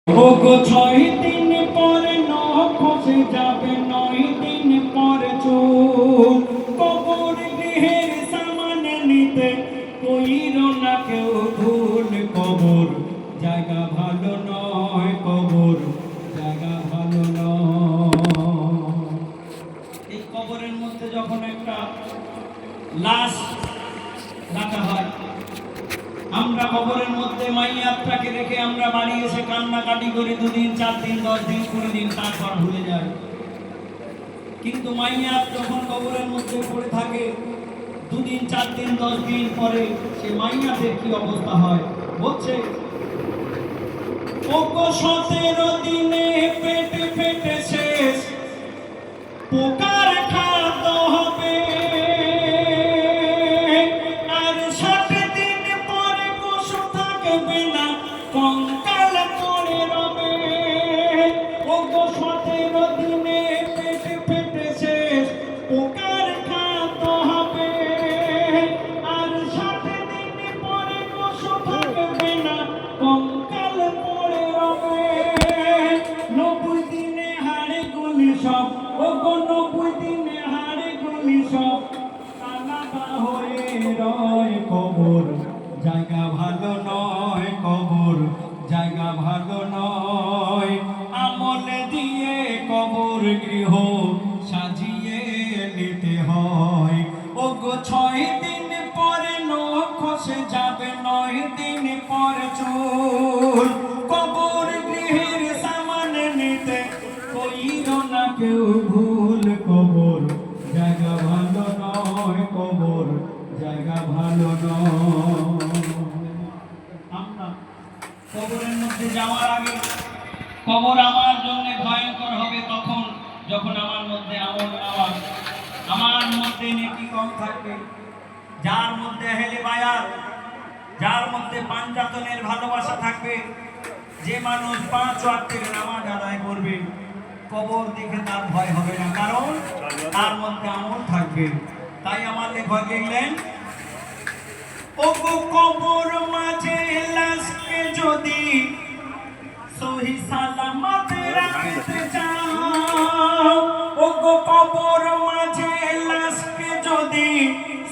ওগো 6 দিন পরে খসে যাবে 9 দিন পরে চুল কবর গৃহের সামান নিতে কইর না কেউ ভুল কবর জায়গা ভালো নয় কবর জায়গা ভালো নয়। এই কবরের মধ্যে যখন একটা লাশ রাখা হয় আমরা কবরের মধ্যে মাইয়াতটাকে রেখে আমরা বাড়ি এসে কান্নাকাটি করি 2 দিন 4 দিন 10 দিন 20 দিন তারপর ভুলে যাই। কিন্তু মাইয়াত যখন কবরের মধ্যে পড়ে থাকে 2 দিন 4 দিন 10 দিন পরে সে মাইয়াতের কি অবস্থা হয় বলছে ওগো 17 দিনে পেটে পেটে শেষ পোকার খাদ্য হবে কঙ্কাল পড়ে রবে। ওগো 17 দিনে পেটে পেটে শেষ পোকার খাদ্য হবে আর 60 দিন পরে পশু থাকবে না কঙ্কাল পড়ে রবে। 90 দিনে হাড়ে গুলি সব ওগো 90 দিনে হাড়ে গুলি সব আলাদা হয়ে রয় কবর জায়গা ভালো নয় কবর জায়গা ভালো নয়। আমল দিয়ে কবর গৃহ সাজিয়ে নিতে হয়। ওগো 6 দিন পরে নখ খসে যাবে 9 দিন পরে চুল কবর গৃহের সামান নিতে কইর না কেউ ভুল কবর জায়গা ভালো নয় কবর জায়গা ভালো নয়। আমরা কবরের মধ্যে যাওয়ার আগে কবর আমার জন্য ভয়ঙ্কর হবে তখন যখন আমার মধ্যে আমল নামাজ আমার মধ্যে নেকি কম থাকবে যার মধ্যে আহলে বায়াত যার মধ্যে পাঞ্জাতনের ভালোবাসা থাকবে যে মানুষ 5 ওয়াক্তের নামাজ আদায় করবে কবর দেখে তার ভয় হবে না কারণ তার মধ্যে আমল থাকবে। তাই আমার লেখক লিখলেন ওগো কবর মাঝে লাশকে যদি সহি সালামত রাখতে চাও ওগো কবর মাঝে লাশকে যদি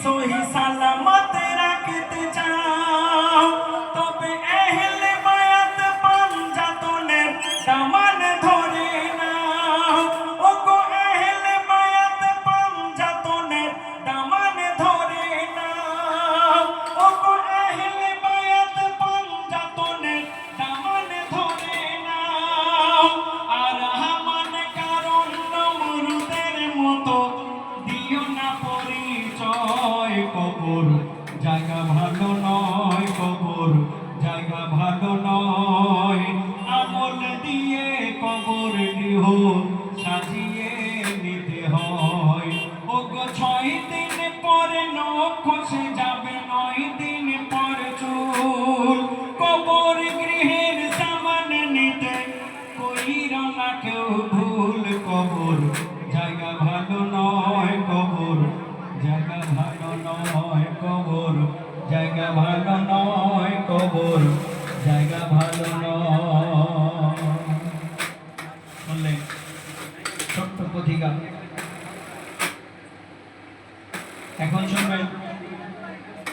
সহি সালামত রাখতে চাও তবে আহলে বায়াত পাঞ্জাতনের দামান ধরে নাও ওগো আহলে বায়াত পাঞ্জাতনের দামান ধরে নাও ওগো আহলে বায়াত পাঞ্জাতনের দামান ধরে নাও আর হামান কারণ নমরুদের মতো দিও না পরিচয় কবর জায়গা ভালো নয় কবর জায়গা ভালো নয়। আমল দিয়ে কবর গৃহ সাজিয়ে নিতে হয়। ওগো 6 দিন পরে নখ খসে যাবে 9 দিন পরে চুল কবর গৃহের সামান নিতে কইর না কেউ ভুল কবর জায়গা ভালো নয় কবর জায়গা ভালো নয় কবর জায়গা ভালো নয় কবর জায়গা ভালো নয়। শুনলেন ছোট্ট কথিকা। এখন শুনবেন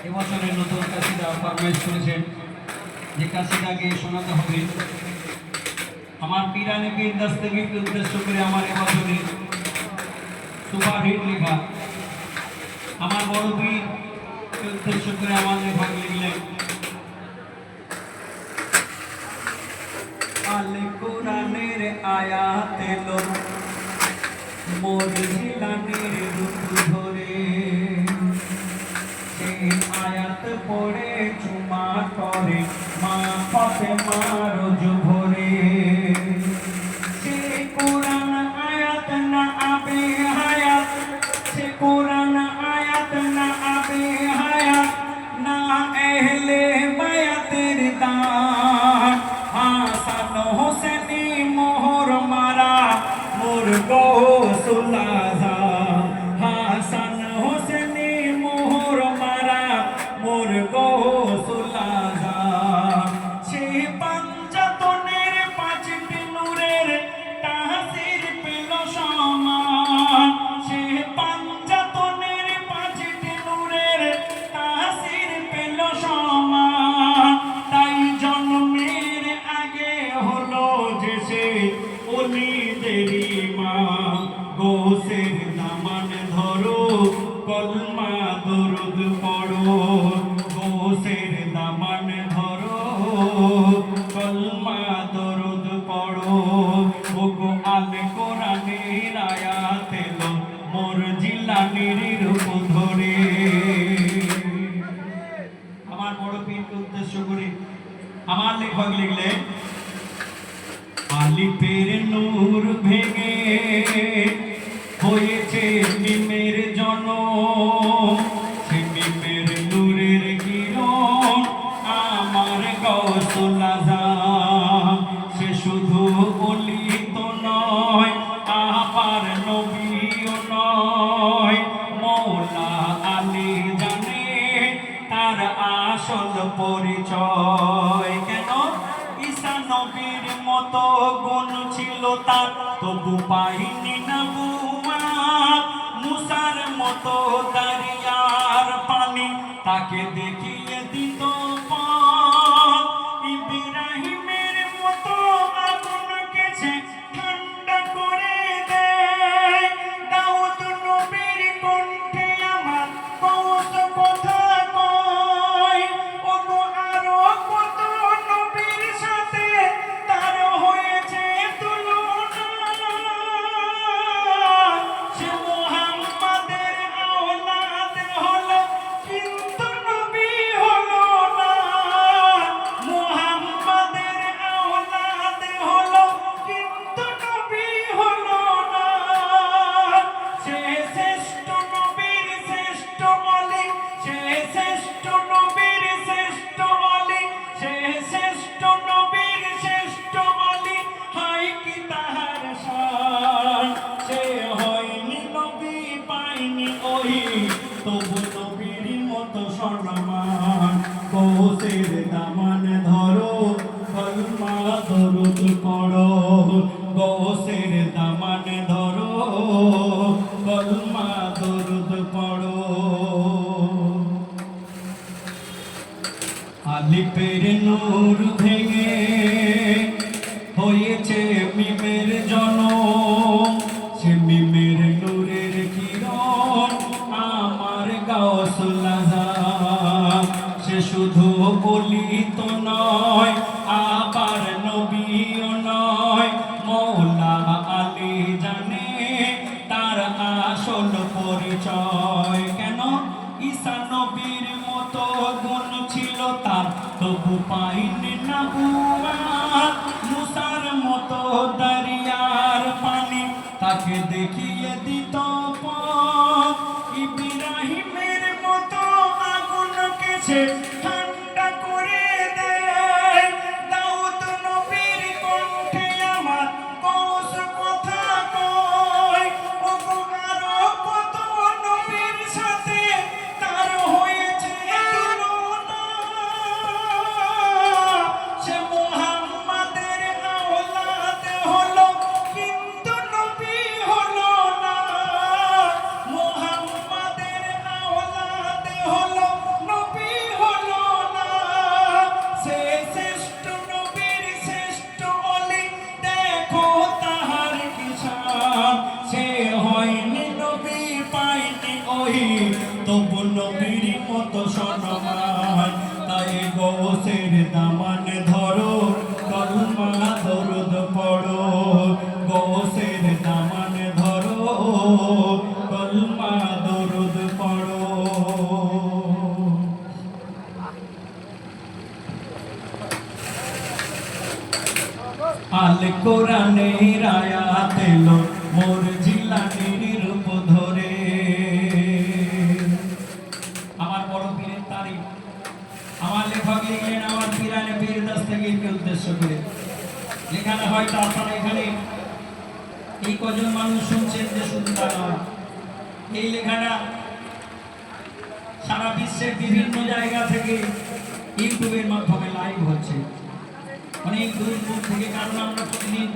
এবছরের নতুন কাসিদা ফরমাইশ করেছেন যে কাসিদাকে শোনাতে হবে আমার পীরানে পীর দস্তগীরকে উদ্দেশ্য করে আমার এবছরে সুপারহিট লেখা আমার বড় পীরকে উদ্দেশ্য করে আমার লেখক লিখলেন আল কোরআনের আয়াত এলো মোর জিলানের রূপ ধরে সেই আয়াত পড়ে চুমা করে মা ফাতেমার জুভরে সে কোরআন আয়াত না আবে হায়াত সে কোরআন আয়াত না আবে হায়াত না আহলে বায়াতের দান হাসান হোসেনি মোহর মারা মোর গৌসুল আযম হাসান হোসেনি মোহর মারা মোর গৌসুল আযম সে পাঞ্জাতনের সে ওলিদেরই মা। গৌসের দামান ধরো কলমা দরুদ পড়ো, গৌসের দামান ধরো কলমা দরুদ পড়ো। ওগো আল কোরআনের আয়াত এলো মোর জিলানির রূপ ধরে। আমার বড় পীরকে উদ্দেশ্য করে আমার লেখক লিখলেন, আলিফের নূর ভেঙে হয়েছে মিমের জনম, সে মিমের নূরের কিরণ আমার গৌসুল আজম। সে শুধু ওলি তো নয়, আবার নবীও নয়, মৌলা আলী জানে তার আসল পরিচয়। কেন? ঈসা নবীর মতো গুণ ছিল তার, তবু পাইনি নবুয়ত। মুসার মতো দরিয়ার পানি তাকে দেখিয়ে দিত পথ। ইব্রাহিমের মতো আগুনকে সে ঠান্ডা করে দেয়। দাউদ নবীর কণ্ঠে আমার কৌশ কথা কয়। ওগো আরো কত নবীর সাথে তার হয়েছে তুলনা। সে মুহাম্মাদের আওলাদ হলো কিন্তু নবী হলো না। মুহাম্মাদের আওলাদ হলো কিন্তু নবী হলো না। সে শ্রেষ্ঠ নবীর শ্রেষ্ঠ ওলি, সে শ্রেষ্ঠ নবীর শ্রেষ্ঠ ওলি, সে শ্রেষ্ঠ নবীর শ্রেষ্ঠ ওলি। হয় কি তাহার শান, সে হয়নি নবী পাইনি ওই, তবু নবীর মতো সম্মান। গৌসের দামান ধরো কলমা দরুদ পড়ো, গৌসের দামান ধরো কলমা দরুদ পড়ো। আলিফের নূর ভেঙে হয়েছে মিমের জনম, সে মিমের নূরের কিরণ আমার গৌসুল আজম। সে শুধু ওলি তো নয়, আবার নবীও নয়, মৌলা আলী জানে তার আসল পরিচয়। কেন? ঈসা নবীর মতো গুণ ছিল তার, তবু পাইনি নবুয়ত। মুসার মতো দরিয়ার পানি তাকে দেখিয়ে দিত পথ। ইব্রাহিমের মতো আগুনকে সে ঠান্ডা করে দেয়। দাউদ নবীর কণ্ঠে আমার কৌশ কথা কয়। ওগো আরো কত নবীর সাথে তার হয়েছে তুলনা। সে মুহাম্মাদের আওলাদ হলো কিন্তু নবী হলো না। মুহাম্মাদের আওলাদ হলো নবী হলো না। সে শ্রেষ্ঠ নবীর শ্রেষ্ঠ ওলি, দেখো তাহার কি শান। সে হয়নি নবী পাইনি ওই, তবু নবীর মতো সম্মান। তাই গৌসের দামান ধরো কলমা দরুদ পড়ো, গৌসের দামান ধরো কলমা দরুদ পড়ো। আল কোরআনের আয়াত এলো মোর জিলানির রূপ ধরে। আমার বড় পীরের তারিখ আমার লেখক লিখলেন আমার পীরানে পীর দস্তগীরকে উদ্দেশ্য করে। যেখানে হয়তো আপনারা এখানে এই কজন মানুষ শুনছেন যে শুধু তা নয়, এই লেখাটা সারা বিশ্বের বিভিন্ন জায়গা থেকে ইউটিউবের মাধ্যমে লাইভ হচ্ছে, অনেক দূর দূর থেকে। কারণ আমরা প্রতিদিন